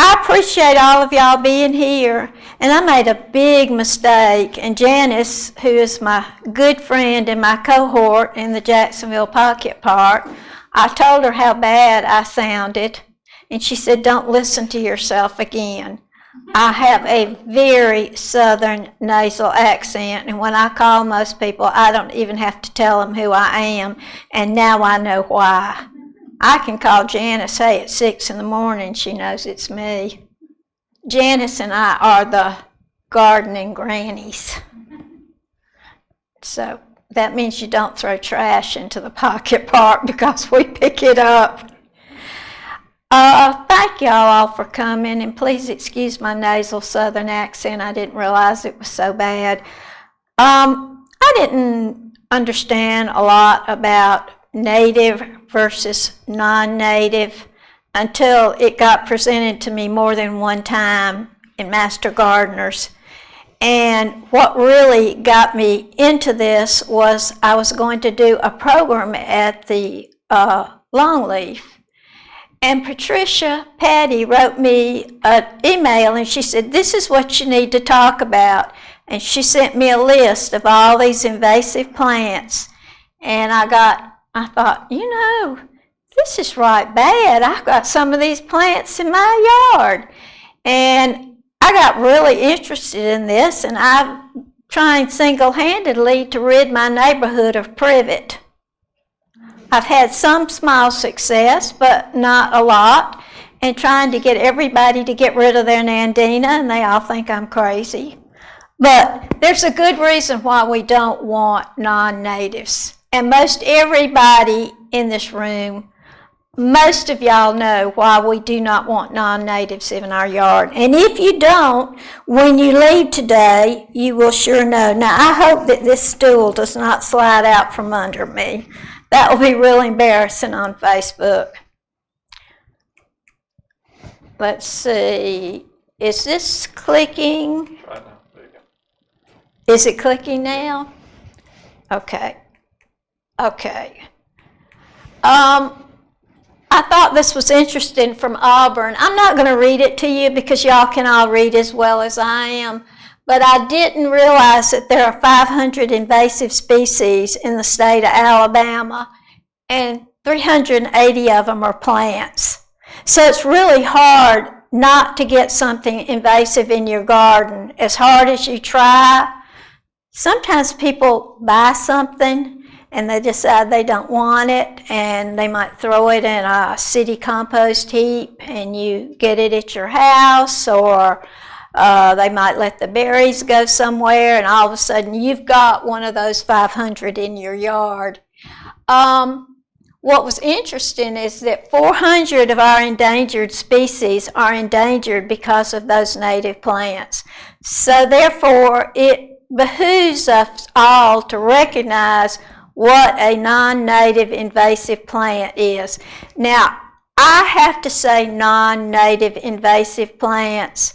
I appreciate all of y'all being here, and I made a big mistake, and Janice, who is my good friend and my cohort in the Jacksonville Pocket Park, I told her how bad I sounded, and she said, don't listen to yourself again. I have a very southern nasal accent, and when I call most people, I don't even have to tell them who I am, and now I know why. I can call Janice, hey, at 6 in the morning, she knows it's me. Janice and I are the gardening grannies. So that means you don't throw trash into the pocket park because we pick it up. Thank y'all all for coming, and please excuse my nasal southern accent. I didn't realize it was so bad. I didn't understand a lot about native versus non-native until it got presented to me more than one time in Master Gardeners. And what really got me into this was I was going to do a program at the Longleaf. And Patricia Patty wrote me an email, and she said, this is what you need to talk about. And she sent me a list of all these invasive plants. And I thought, you know, this is right bad. I've got some of these plants in my yard. And I got really interested in this, and I'm trying single-handedly to rid my neighborhood of privet. I've had some small success, but not a lot, and trying to get everybody to get rid of their Nandina, and they all think I'm crazy. But there's a good reason why we don't want non-natives. And most everybody in this room, most of y'all know why we do not want non-natives in our yard. And if you don't, when you leave today, you will sure know. Now, I hope that this stool does not slide out from under me. That will be really embarrassing on Facebook. Let's see. Is this clicking? Right now. There you go. Is it clicking now? Okay. Okay. I thought this was interesting from Auburn. I'm not going to read it to you because y'all can all read as well as I am. But I didn't realize that there are 500 invasive species in the state of Alabama, and 380 of them are plants. So it's really hard not to get something invasive in your garden. As hard as you try, sometimes people buy something and they decide they don't want it, and they might throw it in a city compost heap and you get it at your house, or they might let the berries go somewhere, and all of a sudden you've got one of those 500 in your yard. What was interesting is that 400 of our endangered species are endangered because of those native plants. So therefore, it behooves us all to recognize what a non-native invasive plant is. Now, I have to say non-native invasive plants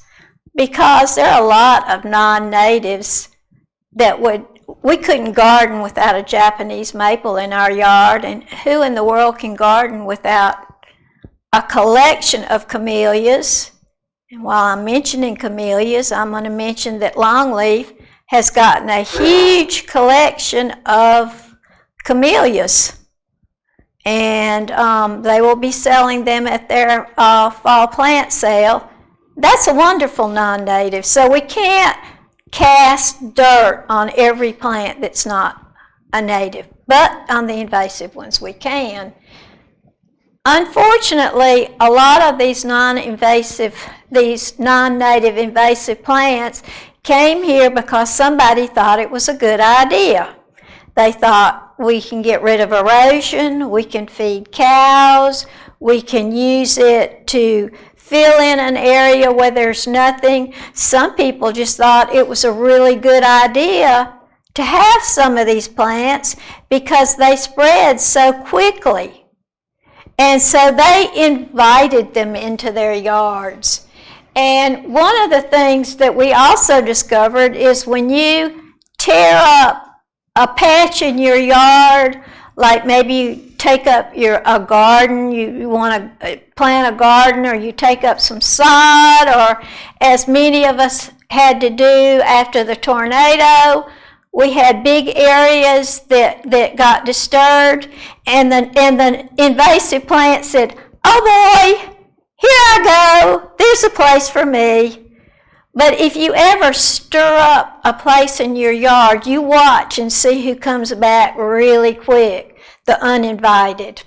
because there are a lot of non-natives that we couldn't garden without a Japanese maple in our yard, and who in the world can garden without a collection of camellias? And while I'm mentioning camellias, I'm going to mention that Longleaf has gotten a huge collection of camellias, and they will be selling them at their fall plant sale. That's a wonderful non-native. So we can't cast dirt on every plant that's not a native, but on the invasive ones we can. Unfortunately, a lot of these non-native invasive plants came here because somebody thought it was a good idea. They thought, we can get rid of erosion, we can feed cows, we can use it to fill in an area where there's nothing. Some people just thought it was a really good idea to have some of these plants because they spread so quickly. And so they invited them into their yards. And one of the things that we also discovered is when you tear up a patch in your yard, like maybe take up a garden, you want to plant a garden, or you take up some sod, or as many of us had to do after the tornado, we had big areas that got disturbed, and the invasive plant said, "Oh boy, here I go, there's a place for me." But if you ever stir up a place in your yard, you watch and see who comes back really quick, the uninvited.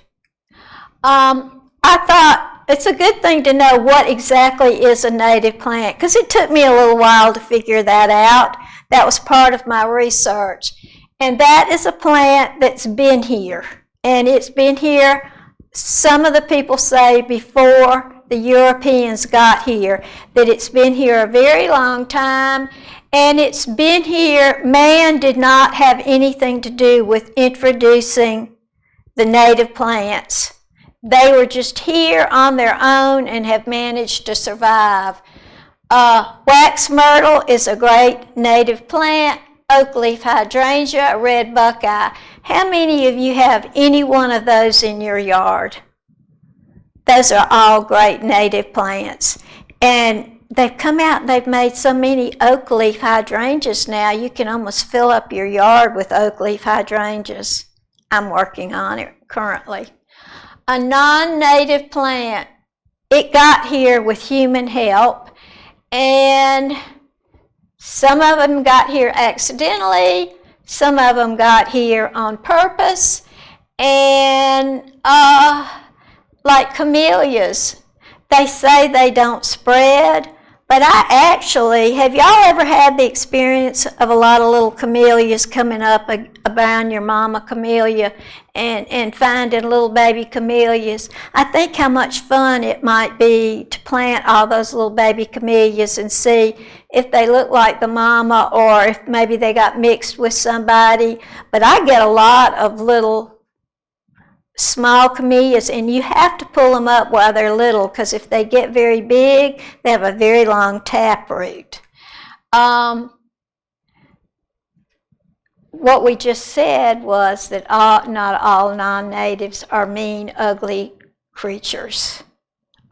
I thought it's a good thing to know what exactly is a native plant, because it took me a little while to figure that out. That was part of my research. And that is a plant that's been here. And it's been here, some of the people say, before the Europeans got here, that it's been here a very long time, and it's been here, man did not have anything to do with introducing the native plants. They were just here on their own and have managed to survive. Wax myrtle is a great native plant, oak leaf hydrangea, a red buckeye. How many of you have any one of those in your yard? Those are all great native plants. And they've come out and they've made so many oak leaf hydrangeas now, you can almost fill up your yard with oak leaf hydrangeas. I'm working on it currently. A non-native plant, it got here with human help, and some of them got here accidentally, some of them got here on purpose, and like camellias, they say they don't spread, but I actually, have y'all ever had the experience of a lot of little camellias coming up around your mama camellia and finding little baby camellias? I think how much fun it might be to plant all those little baby camellias and see if they look like the mama or if maybe they got mixed with somebody. But I get a lot of little small camellias, and you have to pull them up while they're little, because if they get very big, they have a very long taproot. What we just said was that not all non-natives are mean, ugly creatures.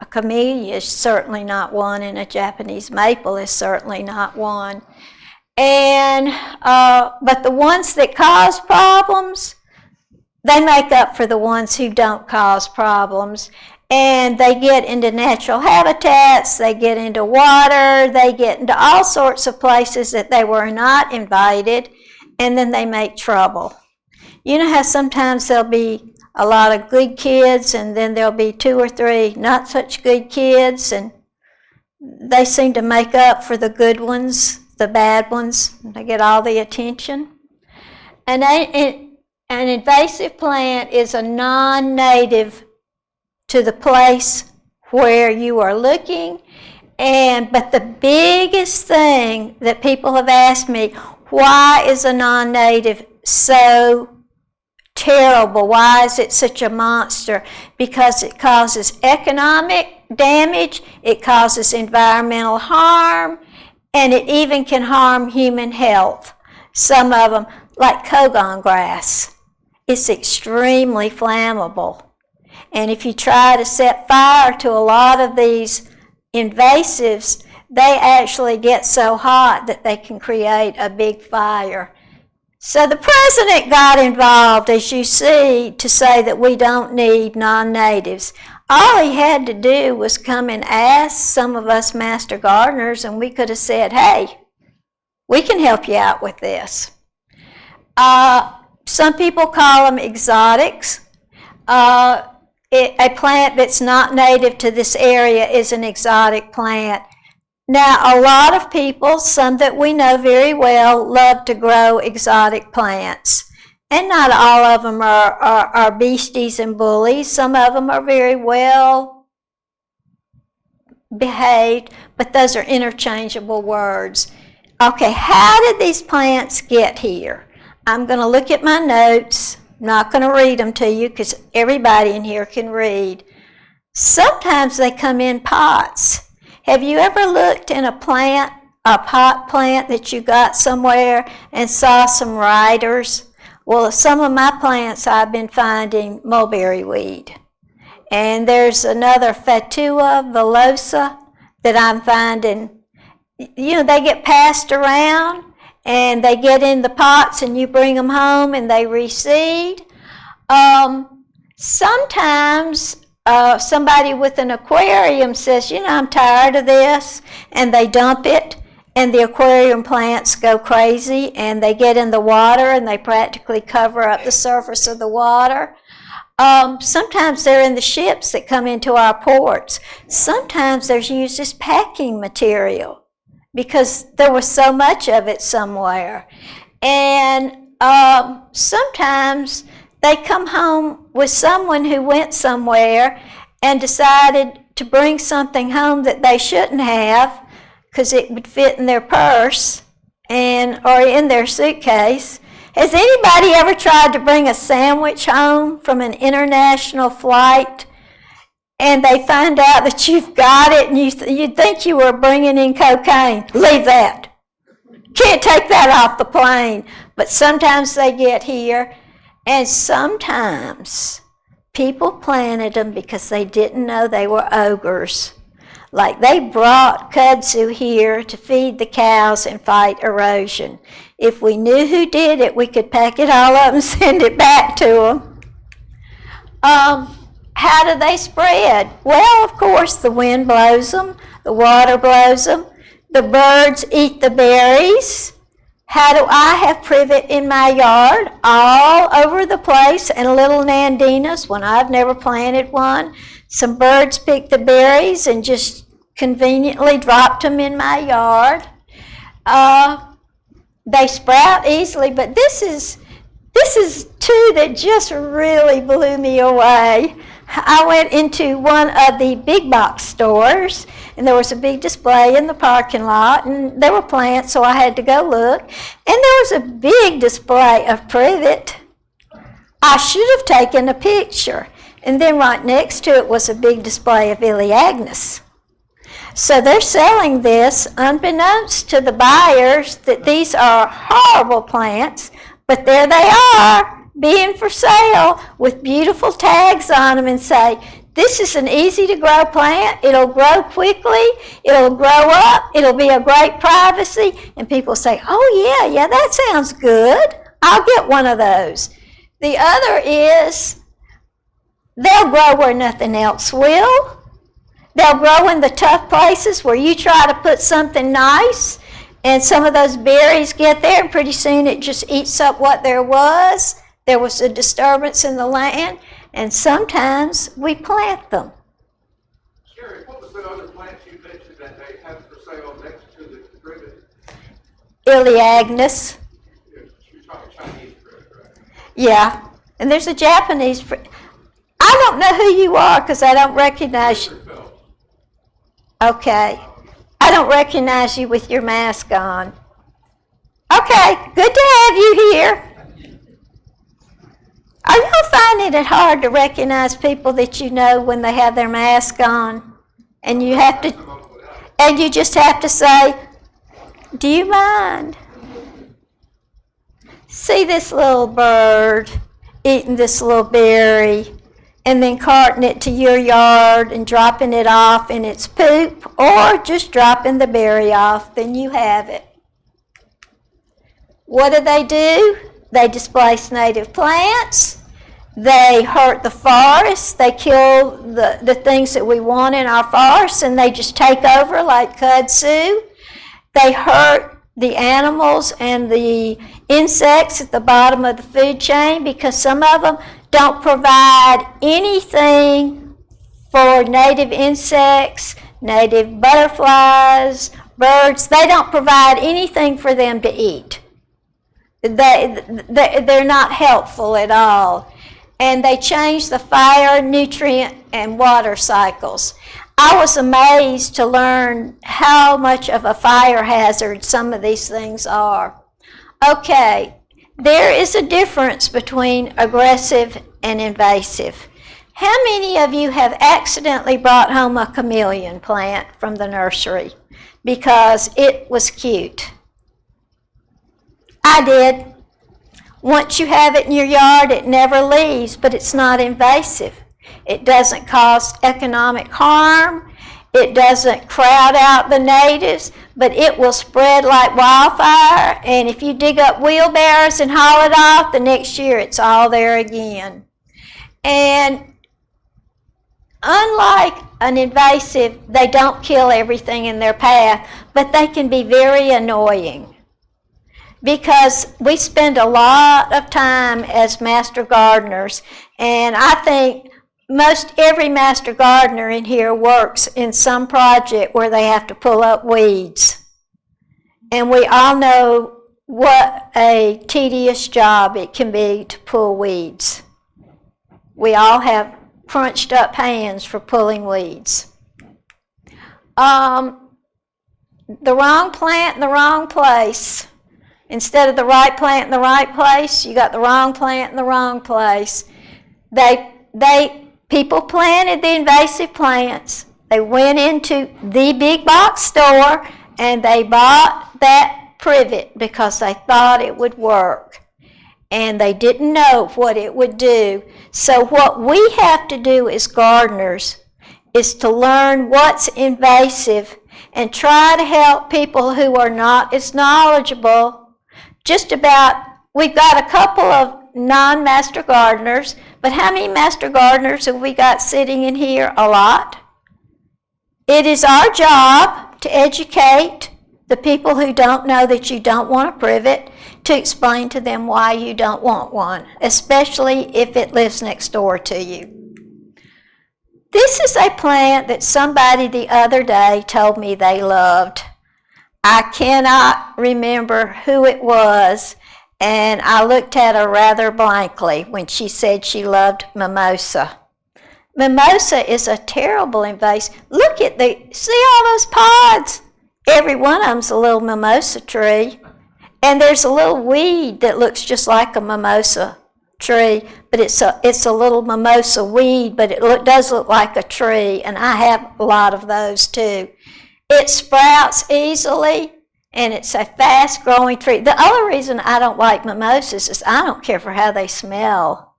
A camellia is certainly not one, and a Japanese maple is certainly not one. And but the ones that cause problems, they make up for the ones who don't cause problems, and they get into natural habitats, they get into water, they get into all sorts of places that they were not invited, and then they make trouble. You know how sometimes there'll be a lot of good kids, and then there'll be 2 or 3 not such good kids, and they seem to make up for the good ones, the bad ones. They get all the attention. And an invasive plant is a non-native to the place where you are looking. But the biggest thing that people have asked me, why is a non-native so terrible? Why is it such a monster? Because it causes economic damage, it causes environmental harm, and it even can harm human health. Some of them, like Kogon grass, it's extremely flammable. And if you try to set fire to a lot of these invasives, they actually get so hot that they can create a big fire. So the president got involved, as you see, to say that we don't need non-natives. All he had to do was come and ask some of us master gardeners, and we could have said, hey, we can help you out with this. Some people call them exotics. A plant that's not native to this area is an exotic plant. Now, a lot of people, some that we know very well, love to grow exotic plants. And not all of them are beasties and bullies. Some of them are very well behaved, but those are interchangeable words. Okay, how did these plants get here? I'm going to look at my notes. I'm not going to read them to you because everybody in here can read. Sometimes they come in pots. Have you ever looked in a pot plant that you got somewhere and saw some riders? Well, some of my plants I've been finding mulberry weed. And there's another Fatua villosa that I'm finding. You know, they get passed around and they get in the pots and you bring them home and they reseed. Sometimes somebody with an aquarium says, you know, I'm tired of this, and they dump it, and the aquarium plants go crazy, and they get in the water, and they practically cover up the surface of the water. Sometimes they're in the ships that come into our ports. Sometimes they're used as packing material because there was so much of it somewhere. And sometimes they come home with someone who went somewhere and decided to bring something home that they shouldn't have because it would fit in their purse or in their suitcase. Has anybody ever tried to bring a sandwich home from an international flight and they find out that you've got it and you think you were bringing in cocaine? Leave that. Can't take that off the plane. But sometimes they get here, and sometimes people planted them because they didn't know they were ogres. Like they brought kudzu here to feed the cows and fight erosion. If we knew who did it, we could pack it all up and send it back to them. How do they spread? Well, of course, the wind blows them, the water blows them, the birds eat the berries. How do I have privet in my yard? All over the place, and little nandinas when I've never planted one. Some birds picked the berries and just conveniently dropped them in my yard. They sprout easily, but this is two that just really blew me away. I went into one of the big box stores, and there was a big display in the parking lot, and there were plants, so I had to go look. And there was a big display of privet. I should have taken a picture. And then right next to it was a big display of Iliagnus. So they're selling this unbeknownst to the buyers that these are horrible plants, but there they are, being for sale with beautiful tags on them and say, this is an easy to grow plant, it'll grow quickly, it'll grow up, it'll be a great privacy. And people say, oh yeah, that sounds good, I'll get one of those. The other is, they'll grow where nothing else will. They'll grow in the tough places where you try to put something nice and some of those berries get there and pretty soon it just eats up what there was. There was a disturbance in the land, and sometimes we plant them. Sherry, what was the other plants you mentioned that they have for sale next to the privet? Iliagnus. You're talking Chinese privet, right? Yeah, and there's a Japanese privet. I don't know who you are because I don't recognize you. Okay, I don't recognize you with your mask on. Okay, good to have you here. Are y'all finding it hard to recognize people that you know when they have their mask on? And you just have to say, do you mind? See this little bird eating this little berry and then carting it to your yard and dropping it off in its poop, or just dropping the berry off, then you have it. What do? They displace native plants. They hurt the forest. They kill the things that we want in our forests, and they just take over like kudzu. They hurt the animals and the insects at the bottom of the food chain because some of them don't provide anything for native insects, native butterflies, birds. They don't provide anything for them to eat. They're not helpful at all. And they change the fire, nutrient, and water cycles. I was amazed to learn how much of a fire hazard some of these things are. Okay, there is a difference between aggressive and invasive. How many of you have accidentally brought home a chameleon plant from the nursery because it was cute? I did. Once you have it in your yard, it never leaves, but it's not invasive. It doesn't cause economic harm. It doesn't crowd out the natives, but it will spread like wildfire. And if you dig up wheelbarrows and haul it off, the next year it's all there again. And unlike an invasive, they don't kill everything in their path, but they can be very annoying. Because we spend a lot of time as master gardeners, and I think most every master gardener in here works in some project where they have to pull up weeds. And we all know what a tedious job it can be to pull weeds. We all have crunched up hands for pulling weeds. The wrong plant in the wrong place. Instead of the right plant in the right place, you got the wrong plant in the wrong place. People planted the invasive plants. They went into the big box store and they bought that privet because they thought it would work. And they didn't know what it would do. So what we have to do as gardeners is to learn what's invasive and try to help people who are not as knowledgeable. We've got a couple of non-master gardeners, but how many master gardeners have we got sitting in here? A lot. It is our job to educate the people who don't know that you don't want a privet, to explain to them why you don't want one, especially if it lives next door to you. This is a plant that somebody the other day told me they loved. I cannot remember who it was, and I looked at her rather blankly when she said she loved mimosa. Mimosa is a terrible invasive. Look at see all those pods? Every one of them's a little mimosa tree. And there's a little weed that looks just like a mimosa tree, but it's a little mimosa weed, but it does look like a tree, and I have a lot of those too. It sprouts easily, and it's a fast-growing tree. The only reason I don't like mimosas is I don't care for how they smell.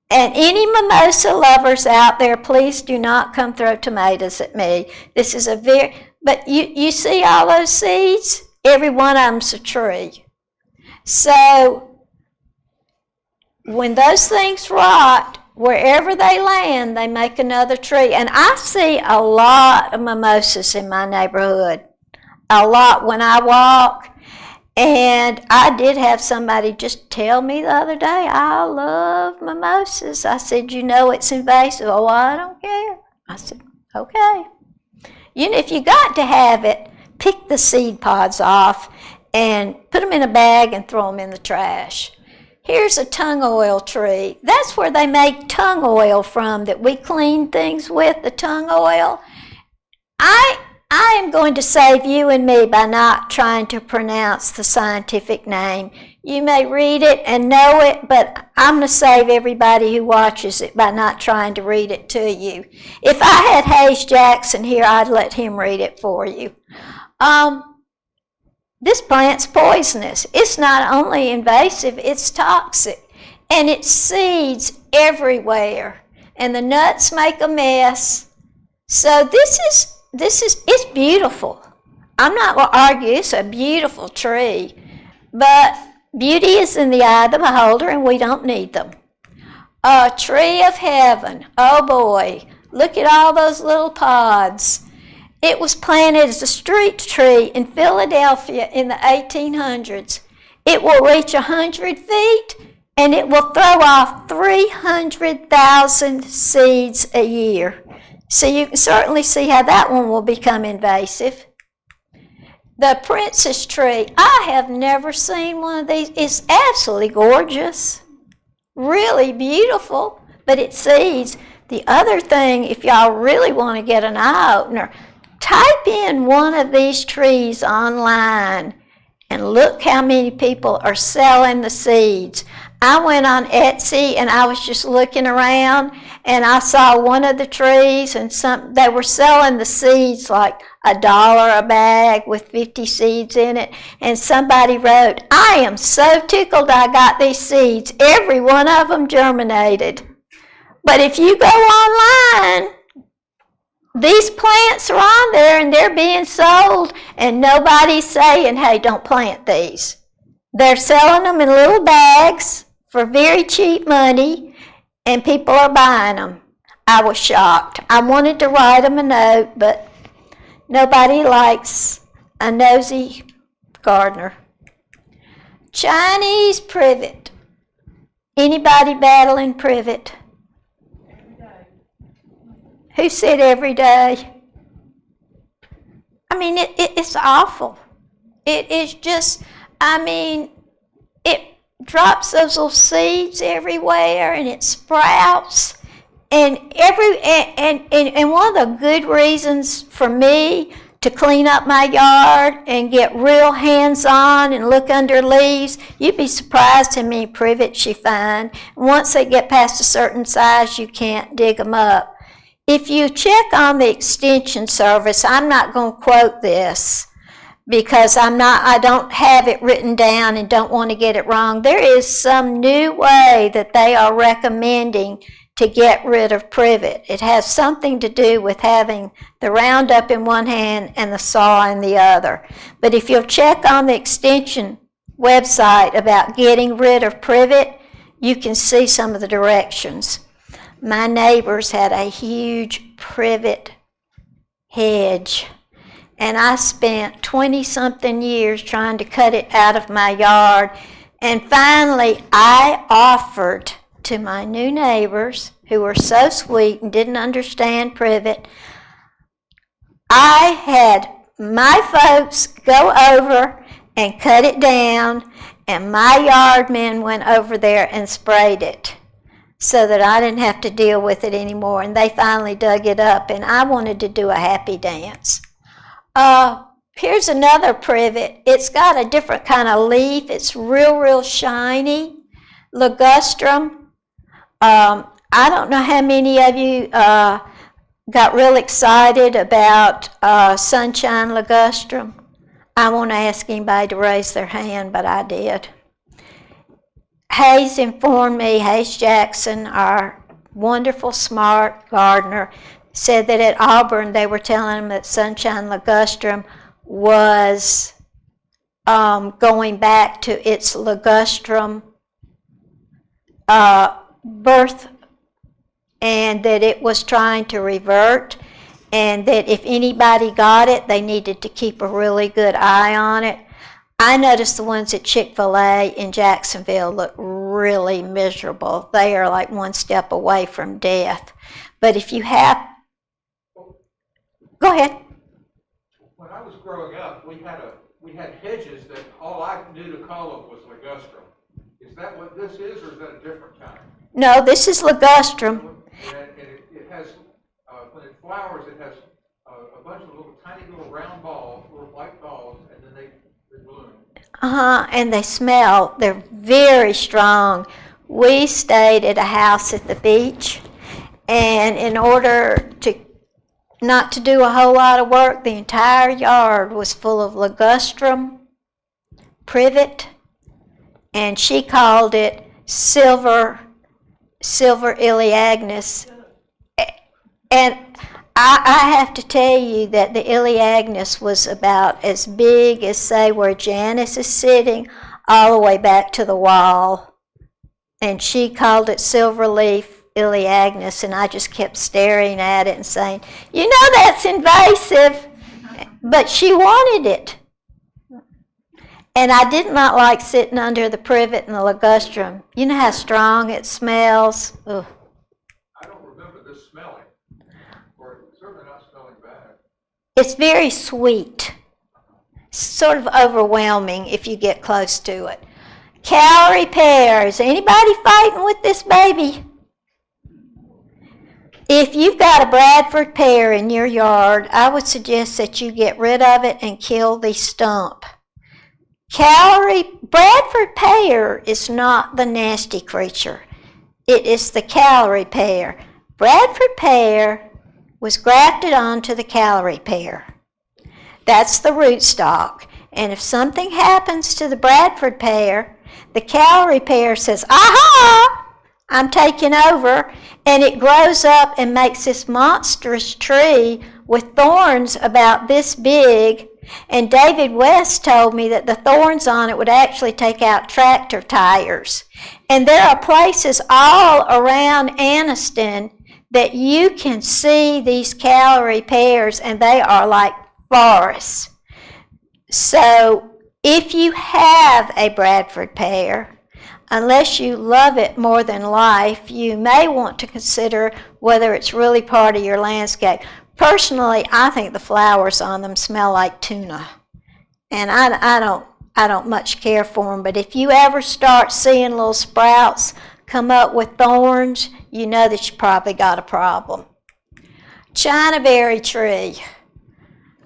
And any mimosa lovers out there, please do not come throw tomatoes at me. This is but you see all those seeds? Every one of them's a tree. So when those things rot, wherever they land, they make another tree. And I see a lot of mimosas in my neighborhood, a lot when I walk. And I did have somebody just tell me the other day, I love mimosas. I said, you know it's invasive. Oh, I don't care. I said, okay. If you got to have it, pick the seed pods off and put them in a bag and throw them in the trash. Here's a tung oil tree. That's where they make tung oil from that we clean things with, the tung oil. I am going to save you and me by not trying to pronounce the scientific name. You may read it and know it, but I'm going to save everybody who watches it by not trying to read it to you. If I had Hayes Jackson here, I'd let him read it for you. This plant's poisonous. It's not only invasive, it's toxic. And it seeds everywhere. And the nuts make a mess. So it's beautiful. I'm not going to argue, it's a beautiful tree. But beauty is in the eye of the beholder, and we don't need them. A tree of heaven. Oh boy, look at all those little pods. It was planted as a street tree in Philadelphia in the 1800s. It will reach 100 feet, and it will throw off 300,000 seeds a year. So you can certainly see how that one will become invasive. The princess tree, I have never seen one of these. It's absolutely gorgeous, really beautiful, but it seeds. The other thing, if y'all really want to get an eye-opener, type in one of these trees online and look how many people are selling the seeds. I went on Etsy and I was just looking around and I saw one of the trees and they were selling the seeds like $1 a bag with 50 seeds in it. And somebody wrote, "I am so tickled I got these seeds. Every one of them germinated." But if you go online, these plants are on there and they're being sold and nobody's saying, "Hey, don't plant these." They're selling them in little bags for very cheap money, and people are buying them. I was shocked. I wanted to write them a note, but nobody likes a nosy gardener. Chinese privet. Anybody battling privet? Every day. Who said every day? I mean, it's awful. It is just, it drops those little seeds everywhere and it sprouts. And one of the good reasons for me to clean up my yard and get real hands-on and look under leaves, you'd be surprised how many privets you find. Once they get past a certain size, you can't dig them up. If you check on the Extension Service, I'm not going to quote this, because I don't have it written down and don't want to get it wrong. There is some new way that they are recommending to get rid of privet. It has something to do with having the Roundup in one hand and the saw in the other. But if you'll check on the Extension website about getting rid of privet, you can see some of the directions. My neighbors had a huge privet hedge, and I spent 20-something years trying to cut it out of my yard. And finally, I offered to my new neighbors, who were so sweet and didn't understand privet, I had my folks go over and cut it down, and my yard men went over there and sprayed it so that I didn't have to deal with it anymore. And they finally dug it up, and I wanted to do a happy dance. Here's another privet. It's got a different kind of leaf. It's real shiny. Ligustrum. I don't know how many of you got real excited about sunshine ligustrum. I won't ask anybody to raise their hand, but I did. Hayes informed me, Hayes Jackson, our wonderful, smart gardener, said that at Auburn they were telling him that sunshine ligustrum was going back to its ligustrum birth, and that it was trying to revert, and that if anybody got it, they needed to keep a really good eye on it. I noticed the ones at Chick-fil-A in Jacksonville look really miserable. They are like one step away from death. But if you have... Go ahead. When I was growing up, we had hedges that all I knew to call them was ligustrum. Is that what this is, or is that a different kind? No, this is ligustrum. And it has, when it flowers, it has a bunch of tiny little round balls, little white balls, and then they bloom. And they smell. They're very strong. We stayed at a house at the beach, and in order to not to do a whole lot of work, the entire yard was full of ligustrum, privet, and she called it silver iliagnus. And I have to tell you that the iliagnus was about as big as, say, where Janice is sitting, all the way back to the wall. And she called it silverleaf iliagnus, and I just kept staring at it and saying, "You know that's invasive," but she wanted it. And I did not like sitting under the privet and the ligustrum. You know how strong it smells? Ugh. I don't remember this smelling, or it's certainly not smelling bad. It's very sweet, sort of overwhelming if you get close to it. Calorie pear. Is anybody fighting with this baby? If you've got a Bradford pear in your yard, I would suggest that you get rid of it and kill the stump. Bradford pear is not the nasty creature. It is the calorie pear. Bradford pear was grafted onto the calorie pear. That's the rootstock. And if something happens to the Bradford pear, the calorie pear says, aha, I'm taking over, and it grows up and makes this monstrous tree with thorns about this big. And David West told me that the thorns on it would actually take out tractor tires. And there are places all around Anniston that you can see these calorie pears, and they are like forests. So if you have a Bradford pear, unless you love it more than life, you may want to consider whether it's really part of your landscape. Personally, I think the flowers on them smell like tuna, and I don't much care for them. But if you ever start seeing little sprouts come up with thorns, you know that you probably got a problem. Chinaberry tree.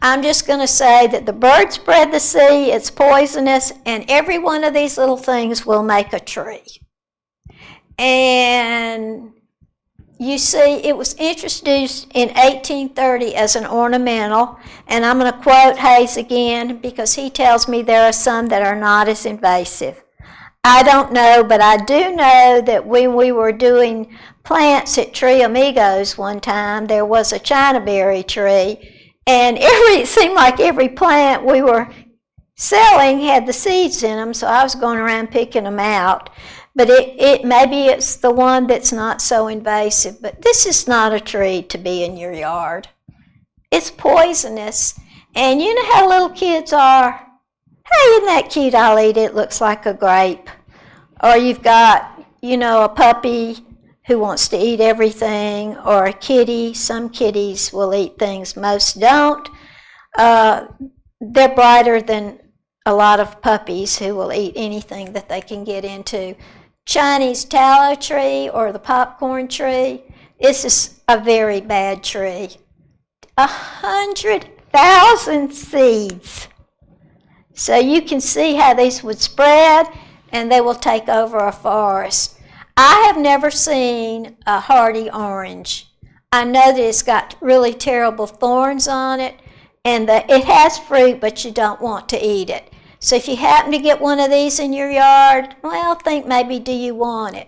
I'm just going to say that the birds spread the seed, it's poisonous, and every one of these little things will make a tree. And you see, it was introduced in 1830 as an ornamental, and I'm going to quote Hayes again because he tells me there are some that are not as invasive. I don't know, but I do know that when we were doing plants at Tree Amigos one time, there was a Chinaberry tree, and it seemed like every plant we were selling had the seeds in them, so I was going around picking them out. But maybe it's the one that's not so invasive, but this is not a tree to be in your yard. It's poisonous, and you know how little kids are. Hey, isn't that cute? I'll eat it. It looks like a grape. Or you've got, a puppy who wants to eat everything, or a kitty. Some kitties will eat things, most don't. They're brighter than a lot of puppies who will eat anything that they can get into. Chinese tallow tree or the popcorn tree, this is a very bad tree. 100,000 seeds. So you can see how these would spread, and they will take over a forest. I have never seen a hardy orange. I know that it's got really terrible thorns on it, and that it has fruit, but you don't want to eat it. So if you happen to get one of these in your yard, well, think maybe, do you want it?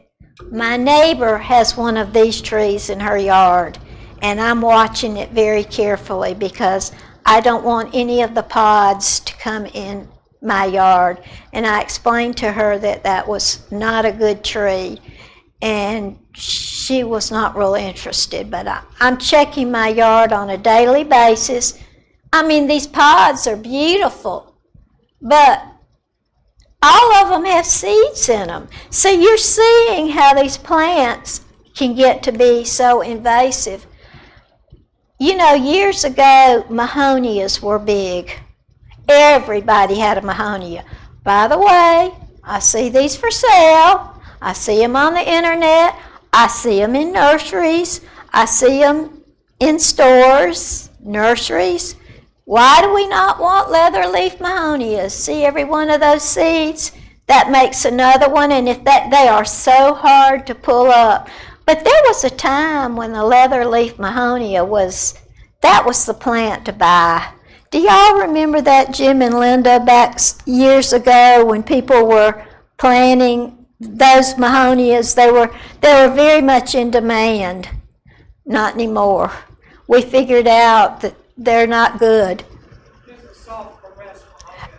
My neighbor has one of these trees in her yard, and I'm watching it very carefully because I don't want any of the pods to come in my yard. And I explained to her that that was not a good tree, and she was not real interested. But I'm checking my yard on a daily basis. I mean, these pods are beautiful, but all of them have seeds in them. So you're seeing how these plants can get to be so invasive. Years ago, mahonias were big. Everybody had a mahonia. By the way, I see these for sale. I see them on the internet. I see them in nurseries. I see them in stores, nurseries. Why do we not want leather leaf mahonias? See every one of those seeds? That makes another one, and they are so hard to pull up. But there was a time when the leather leaf mahonia was the plant to buy. Do y'all remember that, Jim and Linda, back years ago when people were planting those mahonias? They were very much in demand. Not anymore. We figured out that they're not good.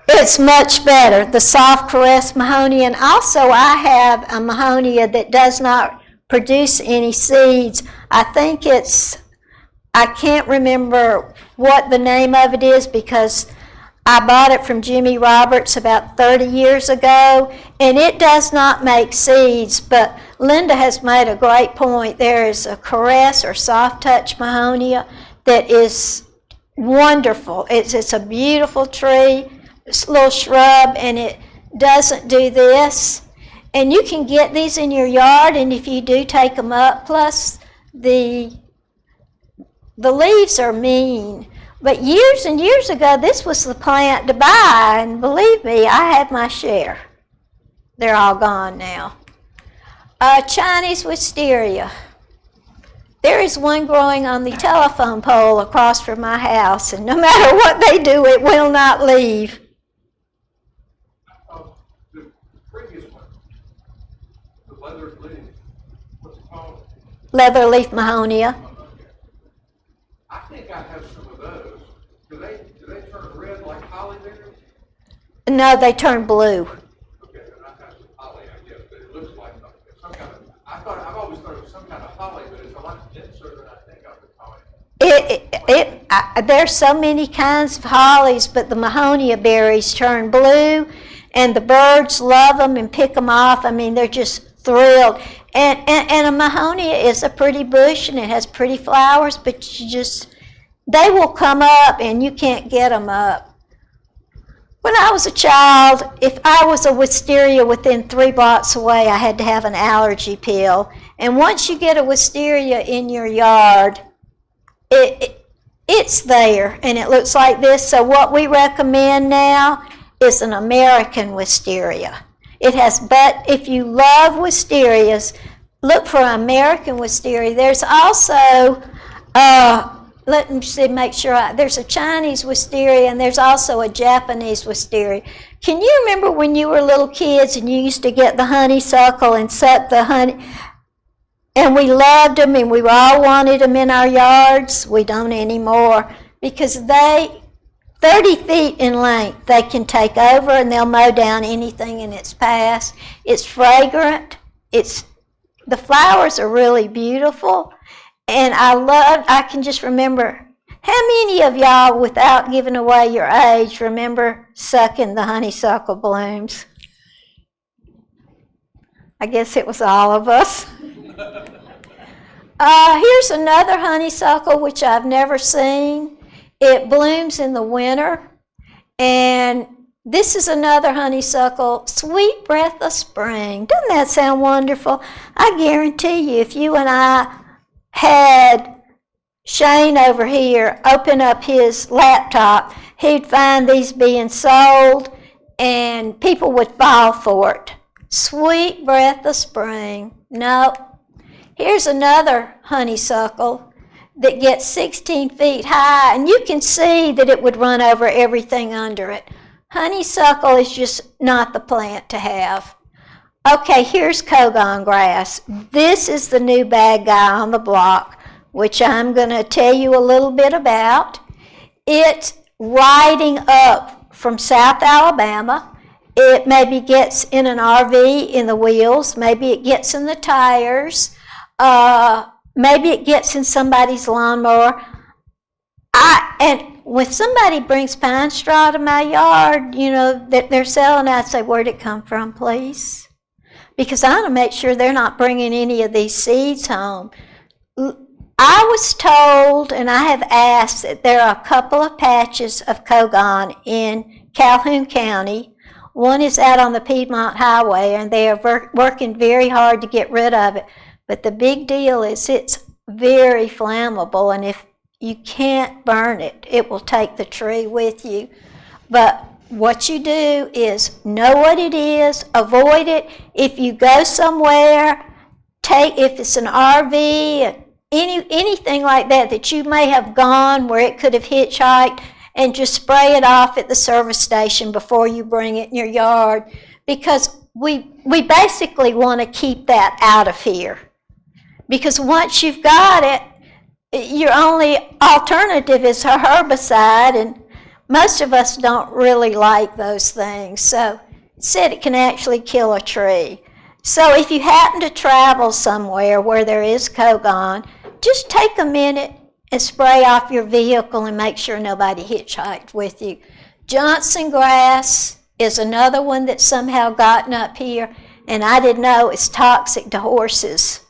It's much better, the soft caress mahonia. And also I have a mahonia that does not produce any seeds. I can't remember what the name of it is because I bought it from Jimmy Roberts about 30 years ago, and it does not make seeds, but Linda has made a great point. There is a caress or soft touch mahonia that is wonderful. It's a beautiful tree, it's a little shrub, and it doesn't do this. And you can get these in your yard, and if you do take them up, plus the leaves are mean. But years and years ago, this was the plant to buy, and believe me, I had my share. They're all gone now. Chinese wisteria. There is one growing on the telephone pole across from my house, and no matter what they do, it will not leave. The previous one, the leather leaf, what's it called? Leather leaf mahonia. I think I have some of those. Do they turn red like holly berries? No, they turn blue. Okay, then I have some holly, I guess, but it looks like some kind of, I've always thought it was some kind of holly, but it's a lot denser than I think I would call it. There's so many kinds of hollies, but the mahonia berries turn blue, and the birds love them and pick them off. I mean, they're just thrilled. And a mahonia is a pretty bush, and it has pretty flowers, but they will come up, and you can't get them up. When I was a child, if I was a wisteria within 3 blocks away, I had to have an allergy pill. And once you get a wisteria in your yard, it's there, and it looks like this. So what we recommend now is an American wisteria. It has, but if you love wisterias, look for American wisteria. There's also, let me see, make sure, there's a Chinese wisteria, and there's also a Japanese wisteria. Can you remember when you were little kids and you used to get the honeysuckle and suck the honey? And we loved them, and we all wanted them in our yards. We don't anymore, because 30 feet in length, they can take over, and they'll mow down anything in its path. It's fragrant. The flowers are really beautiful. And I can just remember, how many of y'all, without giving away your age, remember sucking the honeysuckle blooms? I guess it was all of us. Here's another honeysuckle, which I've never seen. It blooms in the winter. And this is another honeysuckle, sweet breath of spring. Doesn't that sound wonderful? I guarantee you, if you and I had Shane over here open up his laptop, he'd find these being sold, and people would fall for it. Sweet breath of spring. Nope. Here's another honeysuckle that gets 16 feet high, and you can see that it would run over everything under it. Honeysuckle is just not the plant to have. Okay, here's Kogon grass. This is the new bad guy on the block, which I'm going to tell you a little bit about. It's riding up from South Alabama. It maybe gets in an RV in the wheels. Maybe it gets in the tires. Maybe it gets in somebody's lawnmower. And when somebody brings pine straw to my yard, that they're selling, I say, where'd it come from, please? Because I want to make sure they're not bringing any of these seeds home. I was told, and I have asked, that there are a couple of patches of Kogon in Calhoun County. One is out on the Piedmont Highway, and they are working very hard to get rid of it. But the big deal is it's very flammable, and if you can't burn it, it will take the tree with you. But what you do is know what it is, avoid it. If you go somewhere, if it's an RV, anything like that you may have gone where it could have hitchhiked, and just spray it off at the service station before you bring it in your yard, because we basically want to keep that out of here. Because once you've got it, your only alternative is a herbicide, and most of us don't really like those things. So it said it can actually kill a tree. So if you happen to travel somewhere where there is Kogon, just take a minute and spray off your vehicle and make sure nobody hitchhiked with you. Johnson grass is another one that's somehow gotten up here, and I didn't know it's toxic to horses.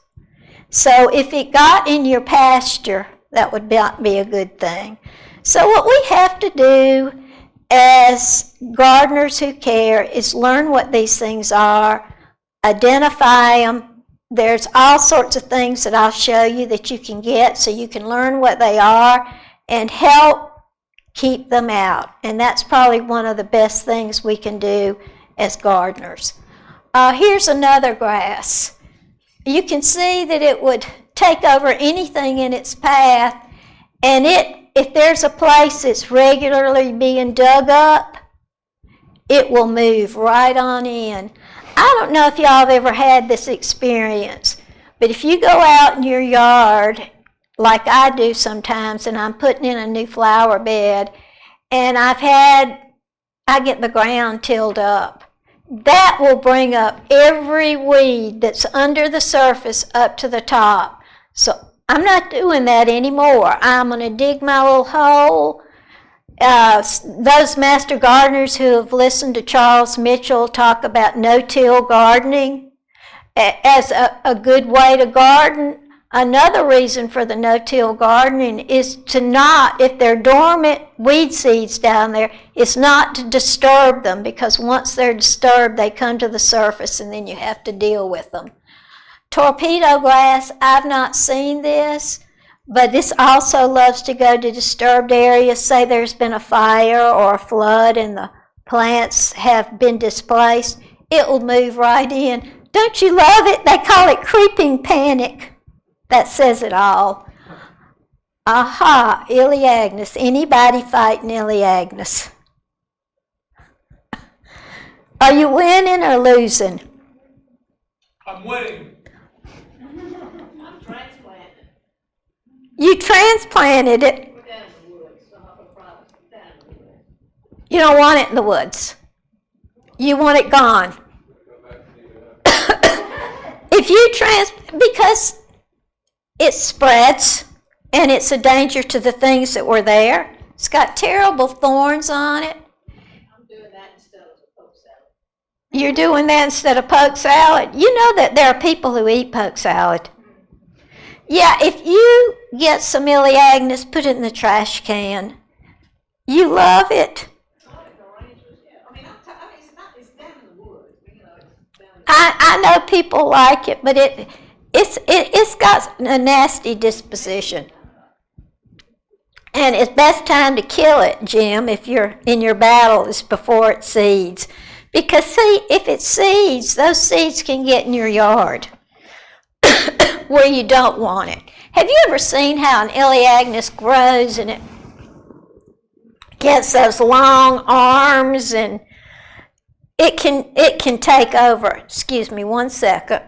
So if it got in your pasture, that would not be a good thing. So what we have to do as gardeners who care is learn what these things are, identify them. There's all sorts of things that I'll show you that you can get so you can learn what they are and help keep them out. And that's probably one of the best things we can do as gardeners. Here's another grass. You can see that it would take over anything in its path, and if there's a place that's regularly being dug up, it will move right on in. I don't know if y'all have ever had this experience, but if you go out in your yard, like I do sometimes, and I'm putting in a new flower bed, and I get the ground tilled up, that will bring up every weed that's under the surface up to the top. So I'm not doing that anymore. I'm going to dig my little hole. Those master gardeners who have listened to Charles Mitchell talk about no-till gardening as a good way to garden, another reason for the no-till gardening is to not, if they're dormant weed seeds down there, is not to disturb them, because once they're disturbed, they come to the surface and then you have to deal with them. Torpedo grass, I've not seen this, but this also loves to go to disturbed areas. Say there's been a fire or a flood and the plants have been displaced, it will move right in. Don't you love it? They call it creeping panic. That says it all. Aha, Elaeagnus. Anybody fighting Elaeagnus? Are you winning or losing? I'm winning. I'm transplanted. You transplanted it. We're down in the woods, so I'm up a problem. Down in the woods. You don't want it in the woods. You want it gone. If you because it spreads and it's a danger to the things that were there. It's got terrible thorns on it. I'm doing that instead of a poke salad. You're doing that instead of poke salad. You know that there are people who eat poke salad. Yeah, if you get some Elaeagnus, put it in the trash can. You love it. I like the arrangements, yeah. I mean, it's down in the woods, you know, it's down in the I know people like it, but it's got a nasty disposition. And it's best time to kill it, Jim, if you're in your battle, is before it seeds. Because see, if it seeds, those seeds can get in your yard where you don't want it. Have you ever seen how an Elaeagnus grows and it gets those long arms, and it can take over? Excuse me 1 second.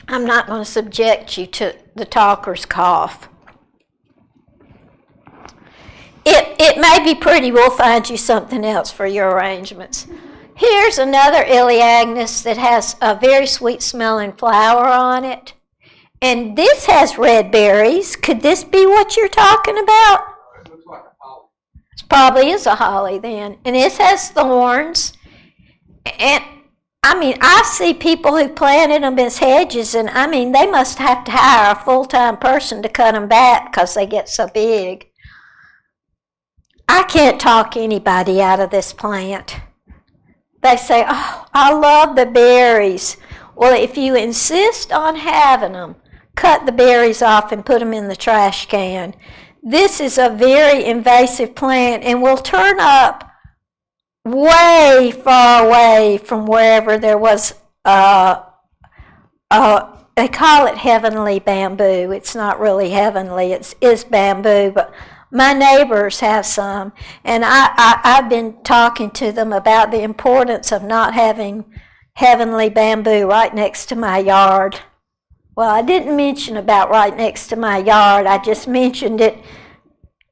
I'm not going to subject you to the talker's cough. It may be pretty. We'll find you something else for your arrangements. Here's another Elaeagnus that has a very sweet smelling flower on it. And this has red berries. Could this be what you're talking about? It looks like a holly. It probably is a holly then. And this has thorns. And I mean, I see people who planted them as hedges, and I mean, they must have to hire a full-time person to cut them back because they get so big. I can't talk anybody out of this plant. They say, oh, I love the berries. Well, if you insist on having them, cut the berries off and put them in the trash can. This is a very invasive plant and will turn up way far away from wherever there was, they call it heavenly bamboo. It's not really heavenly, it's bamboo, but my neighbors have some, and I've been talking to them about the importance of not having heavenly bamboo right next to my yard. Well, I didn't mention about right next to my yard, I just mentioned it.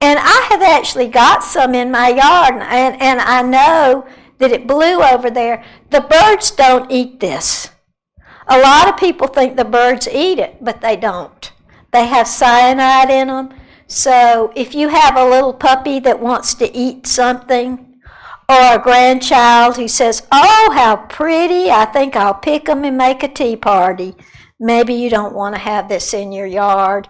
And I have actually got some in my yard, and I know that it blew over there. The birds don't eat this. A lot of people think the birds eat it, but they don't. They have cyanide in them. So if you have a little puppy that wants to eat something, or a grandchild who says, oh, how pretty, I think I'll pick them and make a tea party, maybe you don't want to have this in your yard.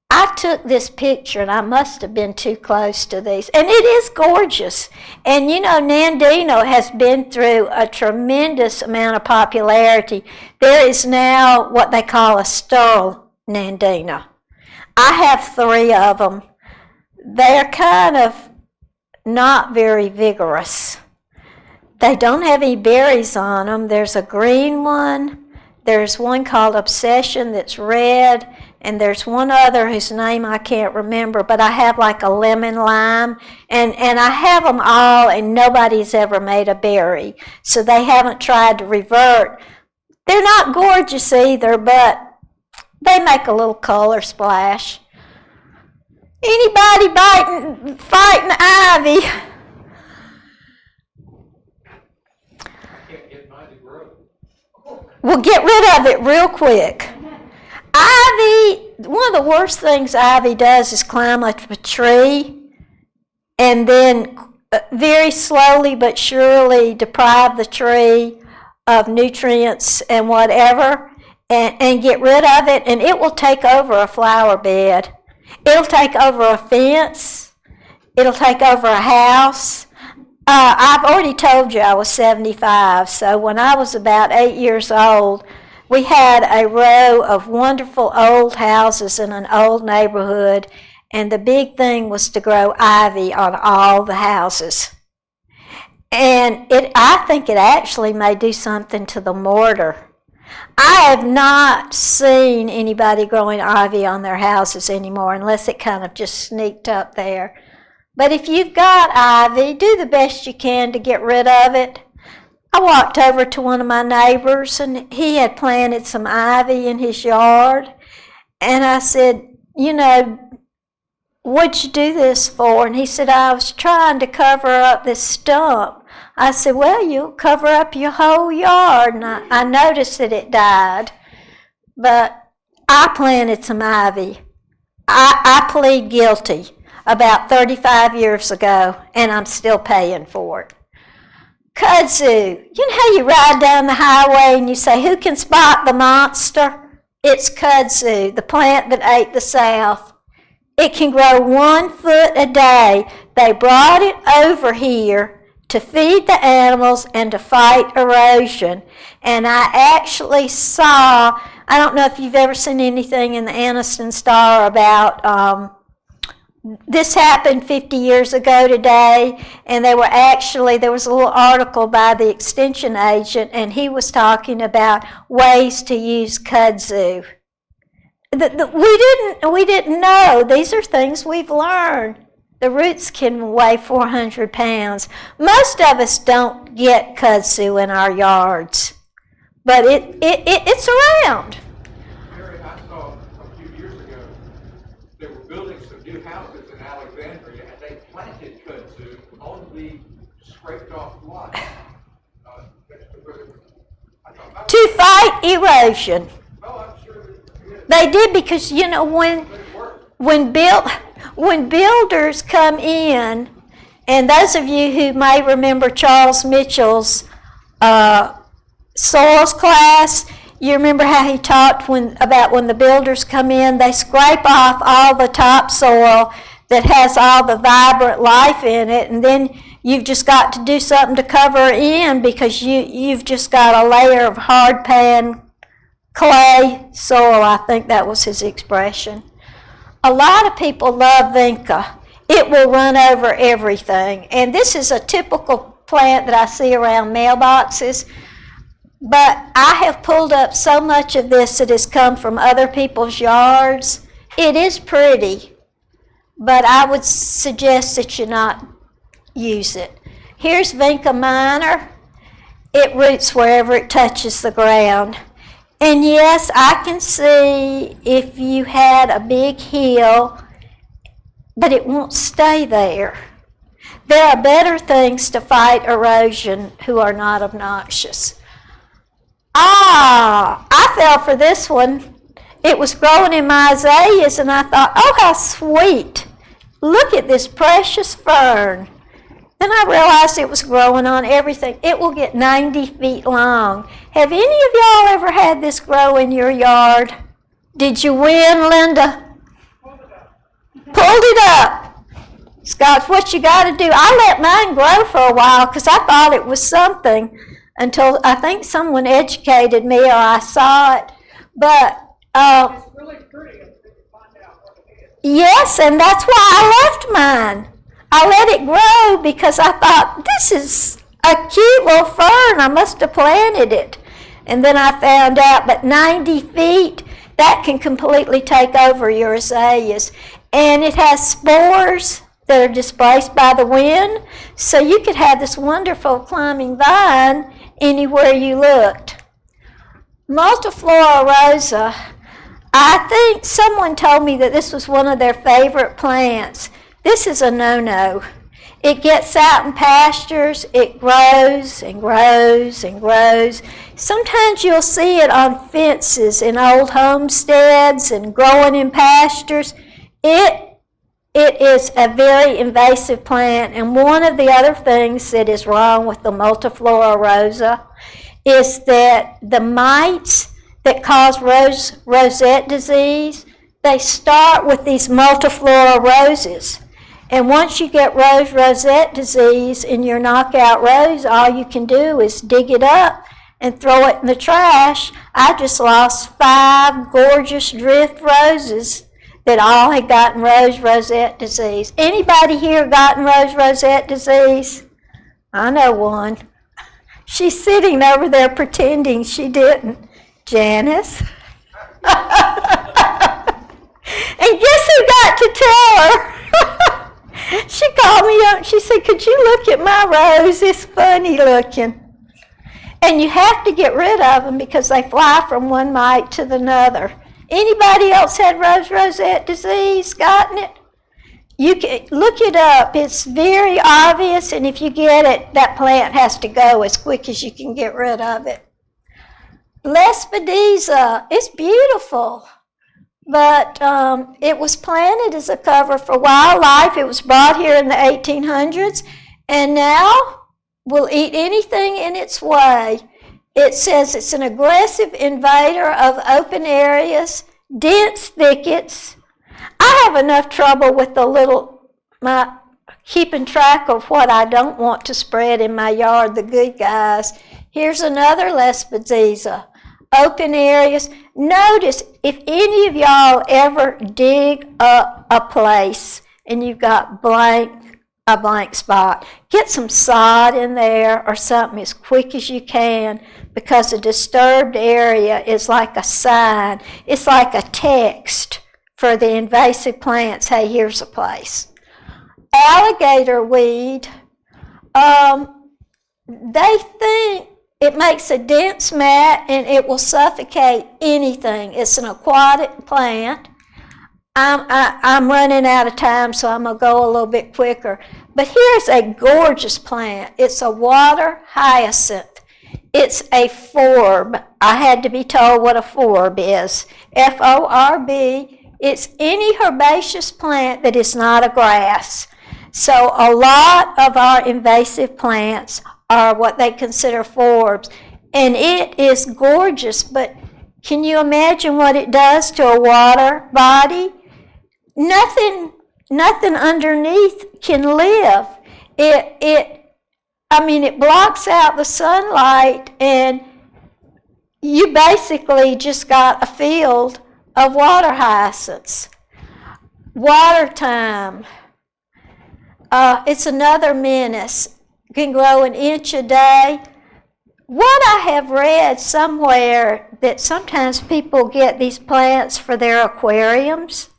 I took this picture, and I must have been too close to these, and it is gorgeous. And you know, Nandino has been through a tremendous amount of popularity. There is now what they call a sterile Nandino. I have 3 of them. They're kind of not very vigorous. They don't have any berries on them. There's a green one. There's one called Obsession that's red. And there's one other whose name I can't remember, but I have like a lemon lime. And I have them all, and nobody's ever made a berry. So they haven't tried to revert. They're not gorgeous either, but they make a little color splash. Anybody fighting ivy? Can't get mine to grow. We'll get rid of it real quick. Ivy, one of the worst things ivy does is climb up a tree and then very slowly but surely deprive the tree of nutrients and whatever and get rid of it, and it will take over a flower bed. It'll take over a fence. It'll take over a house. I've already told you I was 75, so when I was about 8 years old, we had a row of wonderful old houses in an old neighborhood, and the big thing was to grow ivy on all the houses. And I think it actually may do something to the mortar. I have not seen anybody growing ivy on their houses anymore unless it kind of just sneaked up there. But if you've got ivy, do the best you can to get rid of it. I walked over to one of my neighbors, and he had planted some ivy in his yard. And I said, you know, what'd you do this for? And he said, I was trying to cover up this stump. I said, well, you'll cover up your whole yard. And I noticed that it died. But I planted some ivy. I plead guilty about 35 years ago, and I'm still paying for it. Kudzu. You know how you ride down the highway and you say, who can spot the monster? It's kudzu, the plant that ate the South. It can grow 1 foot a day. They brought it over here to feed the animals and to fight erosion. And I actually saw, I don't know if you've ever seen anything in the Anniston-Star about this happened 50 years ago today, and there was a little article by the extension agent, and he was talking about ways to use kudzu. We didn't know. These are things we've learned. The roots can weigh 400 pounds. Most of us don't get kudzu in our yards, but it's around. Mary, I saw a few years ago, they were building some new houses in Alexandria, and they planted kudzu on the scraped off lots. To fight erosion. Oh, I'm sure that it They did, because, you know, when builders come in, and those of you who may remember Charles Mitchell's soils class, you remember how he talked about when the builders come in, they scrape off all the topsoil that has all the vibrant life in it, and then you've just got to do something to cover it in, because you've just got a layer of hard pan clay soil. I think that was his expression. A lot of people love vinca. It will run over everything. And this is a typical plant that I see around mailboxes. But I have pulled up so much of this that has come from other people's yards. It is pretty, but I would suggest that you not use it. Here's vinca minor. It roots wherever it touches the ground. And yes, I can see if you had a big hill, but it won't stay there. There are better things to fight erosion who are not obnoxious. I fell for this one. It was growing in my azaleas, and I thought, oh, how sweet. Look at this precious fern. Then I realized it was growing on everything. It will get 90 feet long. Have any of y'all ever had this grow in your yard? Did you win, Linda? Pulled it up. Scott's what you got to do. I let mine grow for a while because I thought it was something until I think someone educated me or I saw it. But It's really pretty until you find out what it Yes, and that's why I left mine. I let it grow because I thought, this is a cute little fern. I must have planted it. And then I found out that 90 feet, that can completely take over your azaleas. And it has spores that are displaced by the wind. So you could have this wonderful climbing vine anywhere you looked. Multiflora rosa. I think someone told me that this was one of their favorite plants. This is a no-no. It gets out in pastures, it grows and grows and grows. Sometimes you'll see it on fences in old homesteads and growing in pastures. It is a very invasive plant, and one of the other things that is wrong with the Multiflora rosa is that the mites that cause rosette disease, they start with these Multiflora roses. And once you get rosette disease in your knockout rose, all you can do is dig it up and throw it in the trash. I just lost 5 gorgeous drift roses that all had gotten rosette disease. Anybody here gotten rosette disease? I know one. She's sitting over there pretending she didn't. Janice? And guess who got to tell her? She called me up and she said, could you look at my rose? It's funny looking. And you have to get rid of them because they fly from one mite to another. Anybody else had rosette disease, gotten it? You can look it up. It's very obvious, and if you get it, that plant has to go as quick as you can get rid of it. Lespedeza, it's beautiful. But it was planted as a cover for wildlife. It was brought here in the 1800s, and now will eat anything in its way. It says it's an aggressive invader of open areas, dense thickets. I have enough trouble with my keeping track of what I don't want to spread in my yard, the good guys. Here's another Lespedeza. Open areas. Notice, if any of y'all ever dig up a place and you've got a blank spot, get some sod in there or something as quick as you can, because a disturbed area is like a sign. It's like a text for the invasive plants. Hey, here's a place. Alligator weed, they think it makes a dense mat and it will suffocate anything. It's an aquatic plant. I'm running out of time, so I'm going to go a little bit quicker. But here's a gorgeous plant. It's a water hyacinth. It's a forb. I had to be told what a forb is. F-O-R-B. It's any herbaceous plant that is not a grass. So a lot of our invasive plants are what they consider forbs. And it is gorgeous, but can you imagine what it does to a water body? Nothing underneath can live. It blocks out the sunlight, and you basically just got a field of water hyacinths. Water thyme. It's another menace. Can grow an inch a day. What I have read somewhere, that sometimes people get these plants for their aquariums,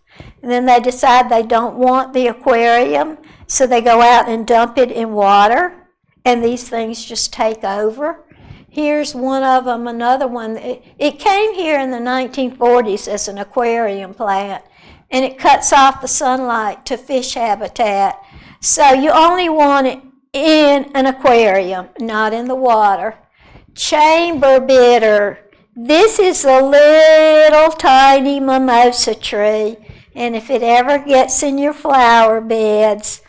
and then they decide they don't want the aquarium, so they go out and dump it in water, and these things just take over. Here's one of them, another one. It came here in the 1940s as an aquarium plant, and it cuts off the sunlight to fish habitat. So you only want it in an aquarium, not in the water. Chamber bitter. This is a little tiny mimosa tree, and if it ever gets in your flower beds,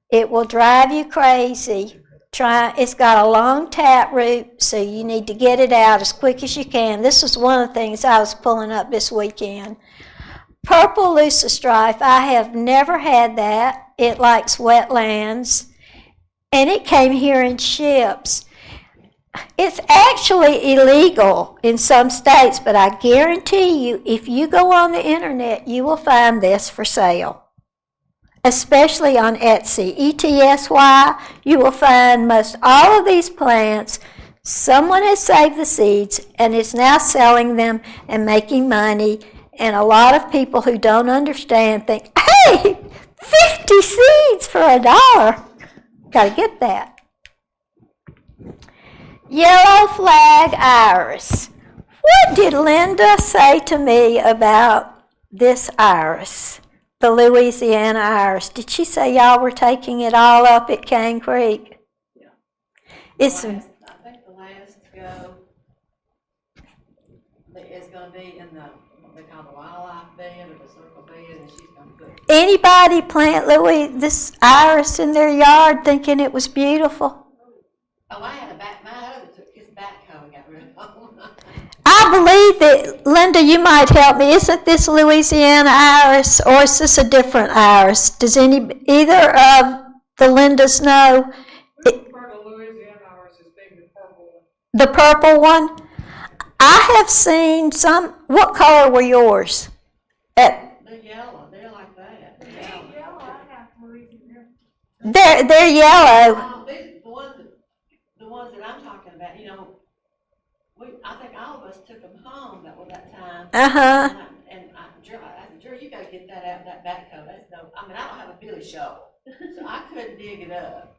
it will drive you crazy. It's got a long tap root, so you need to get it out as quick as you can. This was one of the things I was pulling up this weekend. Purple leucostrife, I have never had that. It likes wetlands. And it came here in ships. It's actually illegal in some states, but I guarantee you, if you go on the internet, you will find this for sale. Especially on Etsy, ETSY, you will find most all of these plants. Someone has saved the seeds and is now selling them and making money. And a lot of people who don't understand think, hey, 50 seeds for $1. Got to get that. Yellow flag iris. What did Linda say to me about this iris, the Louisiana iris? Did she say y'all were taking it all up at Cane Creek? Yeah. It's I think the last go is going to be in what they call the wildlife bed or the circle bed, and she's going to put. Anybody plant this iris in their yard thinking it was beautiful? Oh, I had my husband took his backhoe and got rid of them. I believe that, Linda, you might help me. Isn't this Louisiana iris, or is this a different iris? Does either of the Lindas know? Part of Louisiana iris is being the purple one. The purple one? I have seen some. What color were yours? They're yellow. They're like that. They're yellow. I have Louisiana. They're yellow. These the ones that I'm talking about, you know, I think all of us took them home that time. Uh-huh. And I said, Jerry, you gotta get that out of that backhoe. That's I don't have a billy shovel, so I couldn't dig it up.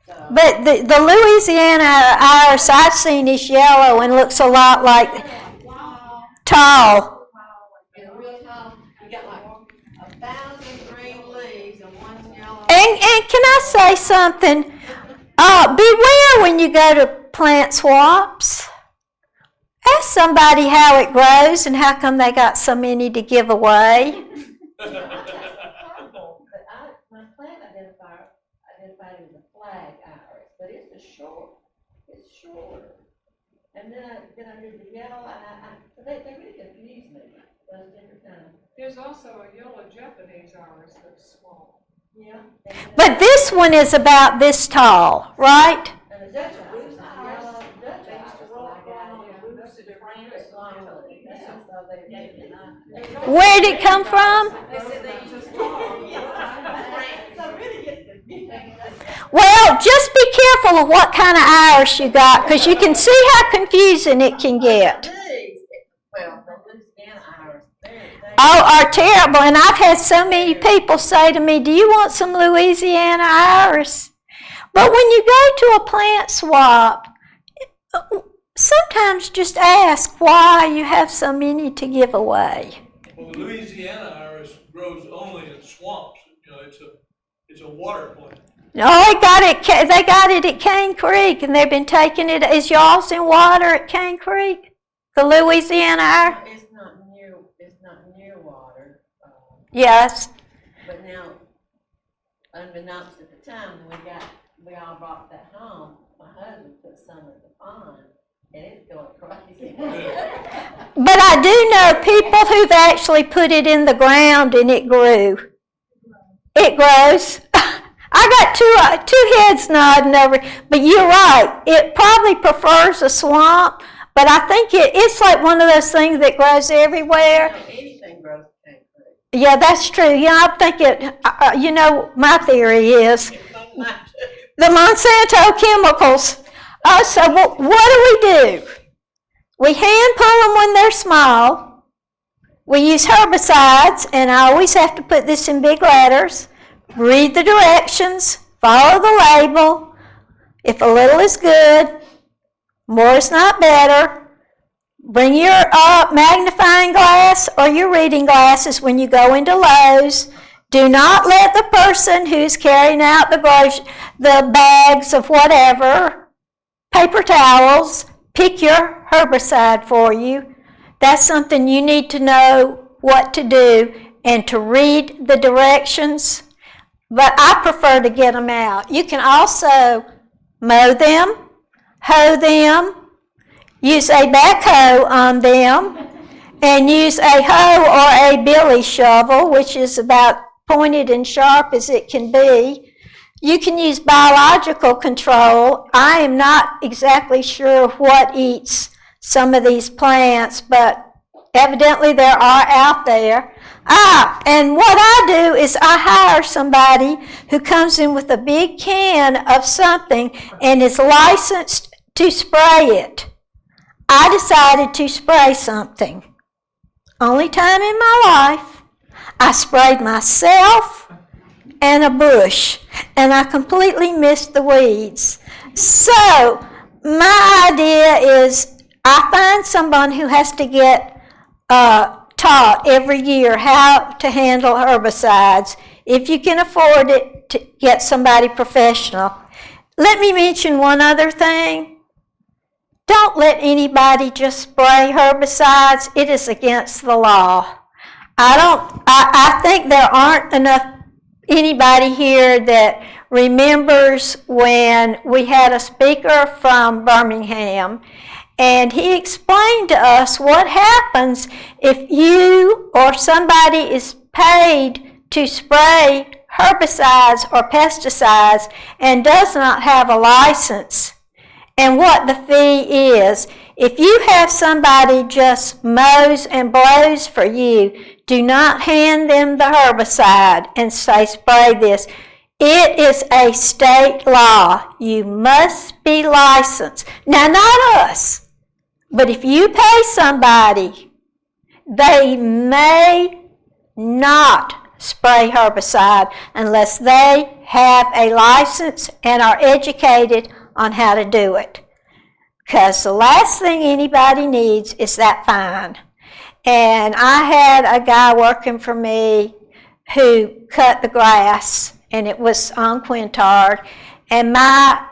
So. But the Louisiana iris I've seen is yellow and looks a lot like tall. It's real tall. You got like 1,000 green leaves and one yellow. And can I say something? Beware when you go to plant swaps. Ask somebody how it grows and how come they got so many to give away. But my plant identified it as a flag iris, but it's shorter. And then I did the yellow, and they really confused me, those different kinds. There's also a yellow Japanese iris that's small. Yeah. But this one is about this tall, right? And the Dutch iris, yellow Dutch iris, I got it. Where did it come from? They said they used to so really gets confusing. Well, just be careful of what kind of iris you got, because you can see how confusing it can get. Well, the Louisiana iris, Are terrible, and I've had so many people say to me, do you want some Louisiana iris? But when you go to a plant swap, sometimes just ask why you have so many to give away. Well, the Louisiana iris grows only in swamps. You know, it's a water plant. No, they got it at Cane Creek, and they've been taking it. Is y'all's in water at Cane Creek? The Louisiana iris? It's not near water. Yes. But now, unbeknownst at the time, when we all brought that home, my husband put some at the pond, and it's going crazy. But I do know people who've actually put it in the ground and it grew. It grows. I got two heads nodding over, but you're right. It probably prefers a swamp, but I think it's like one of those things that grows everywhere. Anything grows in Cane Creek. Yeah, that's true. Yeah, I think my theory is the Monsanto chemicals. So what do? We hand pull them when they're small. We use herbicides, and I always have to put this in big letters. Read the directions, follow the label. If a little is good, more is not better. Bring your magnifying glass or your reading glasses when you go into Lowe's. Do not let the person who's carrying out the bags of whatever, paper towels, pick your herbicide for you. That's something you need to know what to do and to read the directions. But I prefer to get them out. You can also mow them, hoe them, use a backhoe on them, and use a hoe or a billy shovel, which is about pointed and sharp as it can be. You can use biological control. I am not exactly sure what eats some of these plants, but evidently there are out there. And what I do is I hire somebody who comes in with a big can of something and is licensed to spray it. I decided to spray something. Only time in my life. I sprayed myself and a bush, and I completely missed the weeds. So my idea is I find someone who has to get taught every year how to handle herbicides. If you can afford it, to get somebody professional. Let me mention one other thing. Don't let anybody just spray herbicides. It is against the law. I think there aren't enough anybody here that remembers when we had a speaker from Birmingham, and he explained to us what happens if you or somebody is paid to spray herbicides or pesticides and does not have a license, and what the fee is. If you have somebody just mows and blows for you, do not hand them the herbicide and say spray this. It is a state law. You must be licensed. Now, not us, but if you pay somebody, they may not spray herbicide unless they have a license and are educated on how to do it. Because the last thing anybody needs is that fine. And I had a guy working for me who cut the grass, and it was on Quintard, and my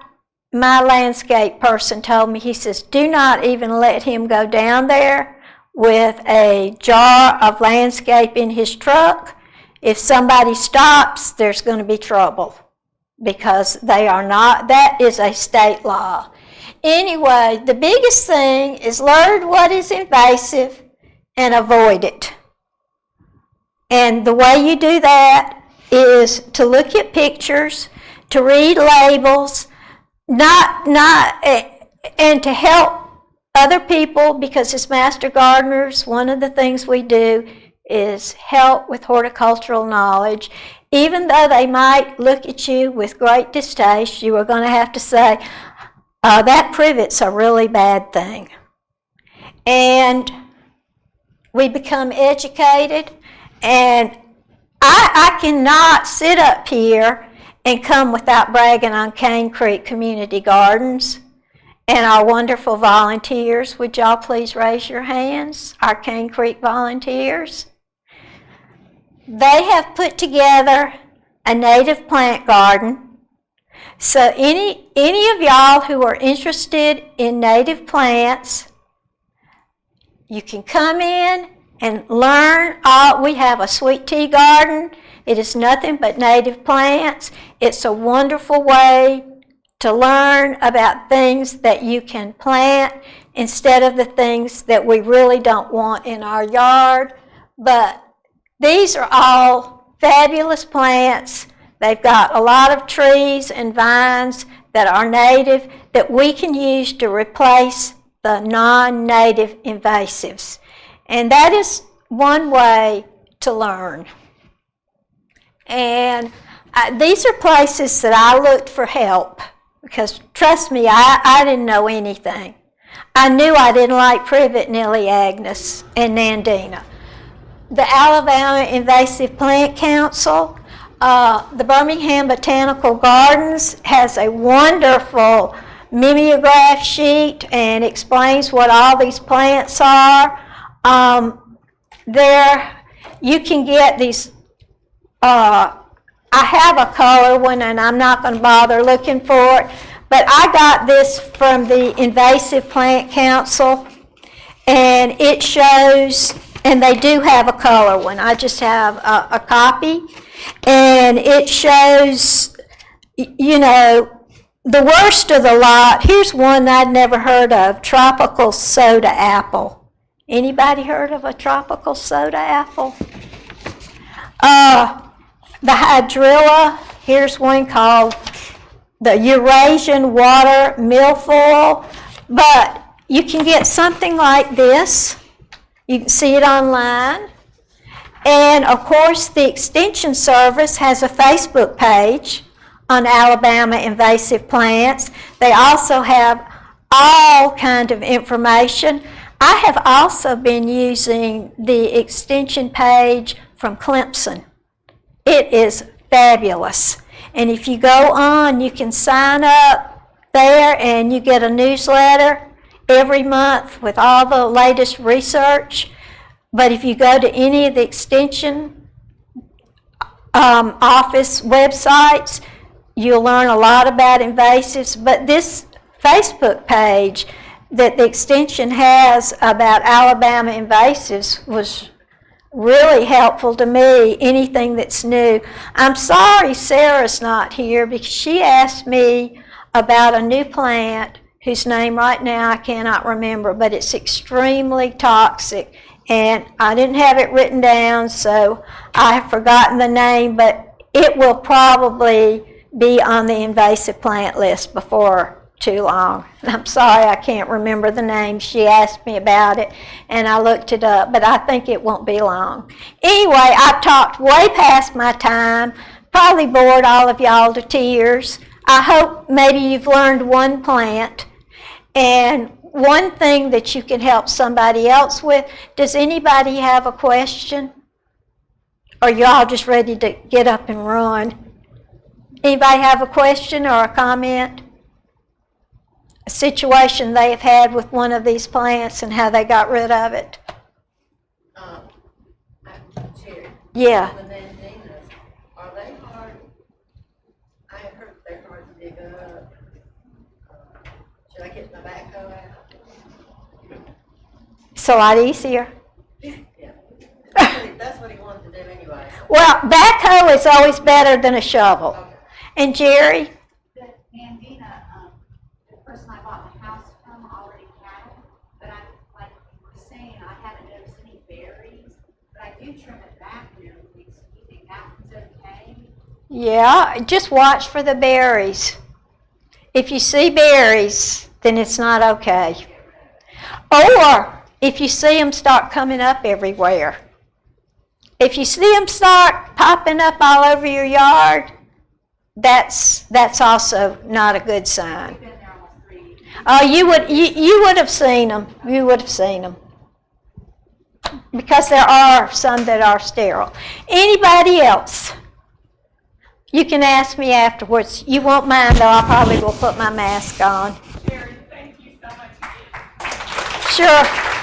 landscape person told me, he says, do not even let him go down there with a jar of landscape in his truck. If somebody stops, there's going to be trouble, because they are not, that is a state law. Anyway, the biggest thing is learn what is invasive and avoid it. And the way you do that is to look at pictures, to read labels, and to help other people, because as master gardeners, one of the things we do is help with horticultural knowledge. Even though they might look at you with great distaste, you are going to have to say, that privet's a really bad thing. And we become educated, and I cannot sit up here and come without bragging on Cane Creek Community Gardens and our wonderful volunteers. Would y'all please raise your hands, our Cane Creek volunteers? They have put together a native plant garden. So any of y'all who are interested in native plants, you can come in and learn. We have a sweet tea garden. It is nothing but native plants. It's a wonderful way to learn about things that you can plant instead of the things that we really don't want in our yard. But these are all fabulous plants. They've got a lot of trees and vines that are native that we can use to replace the non-native invasives. And that is one way to learn. And these are places that I looked for help, because trust me, I didn't know anything. I knew I didn't like privet, Neleagnus, and Nandina. The Alabama Invasive Plant Council, the Birmingham Botanical Gardens has a wonderful mimeograph sheet and explains what all these plants are. You can get these, I have a color one and I'm not going to bother looking for it, but I got this from the Invasive Plant Council, and it shows, and they do have a color one. I just have a copy, and it shows, you know, the worst of the lot. Here's one I'd never heard of, tropical soda apple. Anybody heard of a tropical soda apple? The hydrilla Here's one called the Eurasian water milfoil, but you can get something like this. You can see it online. And of course, the Extension Service has a Facebook page on Alabama Invasive Plants. They also have all kind of information. I have also been using the extension page from Clemson. It is fabulous. And if you go on, you can sign up there and you get a newsletter every month with all the latest research. But if you go to any of the extension office websites, you'll learn a lot about invasives. But this Facebook page that the extension has about Alabama invasives was really helpful to me, anything that's new. I'm sorry Sarah's not here because she asked me about a new plant whose name right now I cannot remember, but it's extremely toxic. And I didn't have it written down, so I have forgotten the name, but it will probably be on the invasive plant list before too long. I'm sorry I can't remember the name. She asked me about it, and I looked it up, but I think it won't be long. Anyway, I've talked way past my time, probably bored all of y'all to tears. I hope maybe you've learned one plant, and one thing that you can help somebody else with. Does anybody have a question? Or you all just ready to get up and run? Anybody have a question or a comment? A situation they have had with one of these plants and how they got rid of it? Sherry. Yeah. The mandanas, are they hard? I have heard they're hard to dig up. Should I get my backhoe out? It's a lot easier. Yeah. That's what he wanted to do anyway. Well, backhoe is always better than a shovel. Okay. And Jerry? The Mandina, the person I bought the house from already had it, but like you were saying, I haven't noticed any berries, but I do trim it back and everything, so you think that one's okay? Yeah, just watch for the berries. If you see berries, then it's not okay. Or if you see them start coming up everywhere. If you see them start popping up all over your yard, that's also not a good sign. I've been there almost 3 years. Oh, you would have seen them. You would have seen them. Because there are some that are sterile. Anybody else? You can ask me afterwards. You won't mind though, I probably will put my mask on. Sherry, thank you so much. Sure.